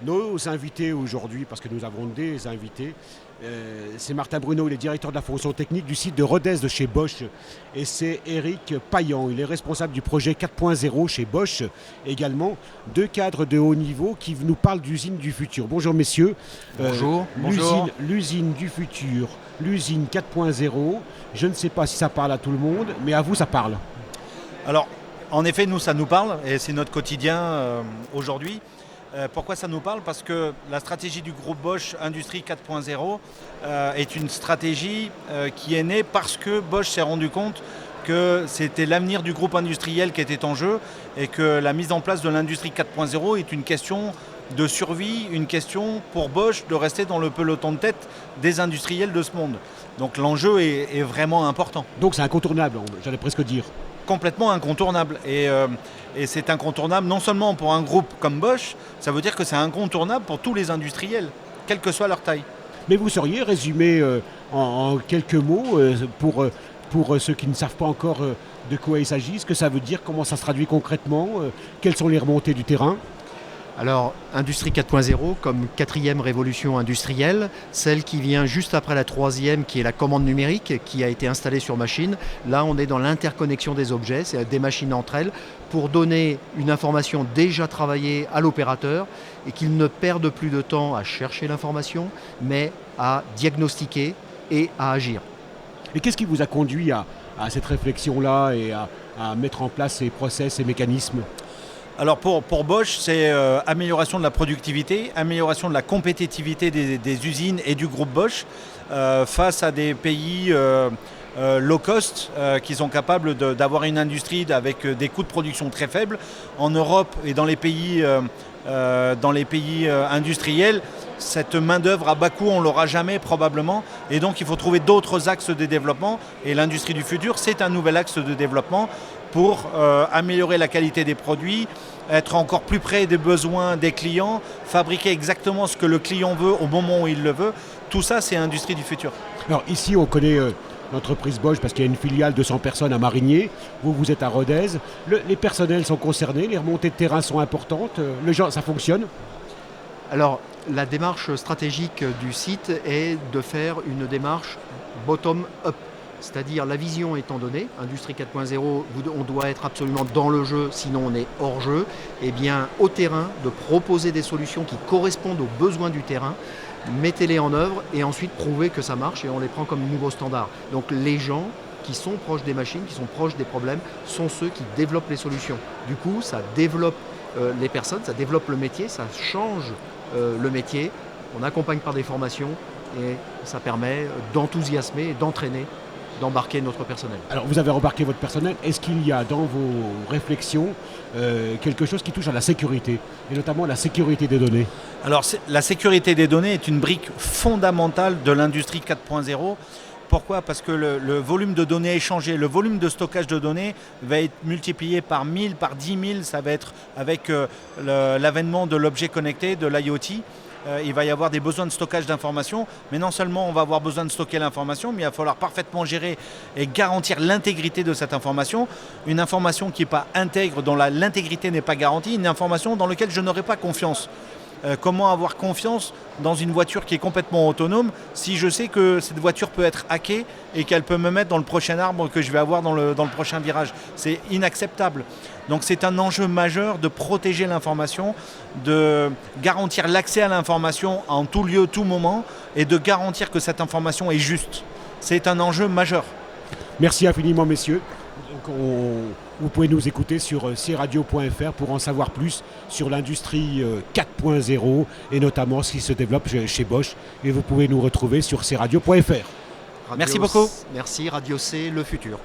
Nos invités aujourd'hui, parce que nous avons des invités, c'est Martin Bruno, il est directeur de la fonction technique du site de Rodez de chez Bosch. Et c'est Eric Payan, il est responsable du projet 4.0 chez Bosch. Également, deux cadres de haut niveau qui nous parlent d'usine du futur. Bonjour messieurs. Bonjour. Bonjour. L'usine du futur, l'usine 4.0, je ne sais pas si ça parle à tout le monde, mais à vous ça parle. Alors, en effet, nous, ça nous parle et c'est notre quotidien aujourd'hui. Pourquoi ça nous parle? Parce que la stratégie du groupe Bosch Industrie 4.0 est une stratégie qui est née parce que Bosch s'est rendu compte que c'était l'avenir du groupe industriel qui était en jeu et que la mise en place de l'industrie 4.0 est une question de survie, une question pour Bosch de rester dans le peloton de tête des industriels de ce monde. Donc l'enjeu est vraiment important. Donc c'est incontournable, j'allais presque dire. Complètement incontournable et c'est incontournable non seulement pour un groupe comme Bosch, ça veut dire que c'est incontournable pour tous les industriels, quelle que soit leur taille. Mais vous sauriez résumer en quelques mots pour ceux qui ne savent pas encore de quoi il s'agit, ce que ça veut dire, comment ça se traduit concrètement, quelles sont les remontées du terrain? Alors, Industrie 4.0 comme quatrième révolution industrielle, celle qui vient juste après la troisième qui est la commande numérique qui a été installée sur machine. Là, on est dans l'interconnexion des objets, c'est des machines entre elles, pour donner une information déjà travaillée à l'opérateur et qu'il ne perde plus de temps à chercher l'information, mais à diagnostiquer et à agir. Et qu'est-ce qui vous a conduit à cette réflexion-là et à mettre en place ces process, ces mécanismes? Alors pour Bosch, c'est amélioration de la productivité, amélioration de la compétitivité des usines et du groupe Bosch face à des pays low cost qui sont capables d'avoir une industrie avec des coûts de production très faibles. En Europe et dans les pays industriels, cette main-d'œuvre à bas coût, on ne l'aura jamais probablement. Et donc il faut trouver d'autres axes de développement. Et l'industrie du futur, c'est un nouvel axe de développement pour améliorer la qualité des produits, être encore plus près des besoins des clients, fabriquer exactement ce que le client veut au moment où il le veut. Tout ça, c'est l'industrie du futur. Alors ici, on connaît l'entreprise Bosch parce qu'il y a une filiale de 100 personnes à Marigné. Vous êtes à Rodez. Les personnels sont concernés, les remontées de terrain sont importantes. Ça fonctionne? Alors, la démarche stratégique du site est de faire une démarche bottom-up. C'est-à-dire la vision étant donnée, Industrie 4.0, on doit être absolument dans le jeu, sinon on est hors jeu. Et bien au terrain, de proposer des solutions qui correspondent aux besoins du terrain, mettez-les en œuvre et ensuite prouvez que ça marche et on les prend comme nouveau standard. Donc les gens qui sont proches des machines, qui sont proches des problèmes, sont ceux qui développent les solutions. Du coup, ça développe les personnes, ça développe le métier, ça change le métier. On accompagne par des formations et ça permet d'enthousiasmer et d'entraîner, d'embarquer notre personnel. Alors vous avez embarqué votre personnel, est-ce qu'il y a dans vos réflexions quelque chose qui touche à la sécurité, et notamment la sécurité des données? Alors la sécurité des données est une brique fondamentale de l'industrie 4.0. Pourquoi? Parce que le volume de données échangées, le volume de stockage de données va être multiplié par 1000, par 10 000, ça va être avec l'avènement de l'objet connecté, de l'IoT. Il va y avoir des besoins de stockage d'informations, mais non seulement on va avoir besoin de stocker l'information, mais il va falloir parfaitement gérer et garantir l'intégrité de cette information. Une information qui n'est pas intègre, dont l'intégrité n'est pas garantie, une information dans laquelle je n'aurai pas confiance. Comment avoir confiance dans une voiture qui est complètement autonome si je sais que cette voiture peut être hackée et qu'elle peut me mettre dans le prochain arbre que je vais avoir dans le prochain virage? C'est inacceptable. Donc c'est un enjeu majeur de protéger l'information, de garantir l'accès à l'information en tout lieu, tout moment et de garantir que cette information est juste. C'est un enjeu majeur. Merci infiniment messieurs. Vous pouvez nous écouter sur cradio.fr pour en savoir plus sur l'industrie 4.0 et notamment ce qui se développe chez Bosch. Et vous pouvez nous retrouver sur cradio.fr. Merci beaucoup. Merci, Radio C, le futur.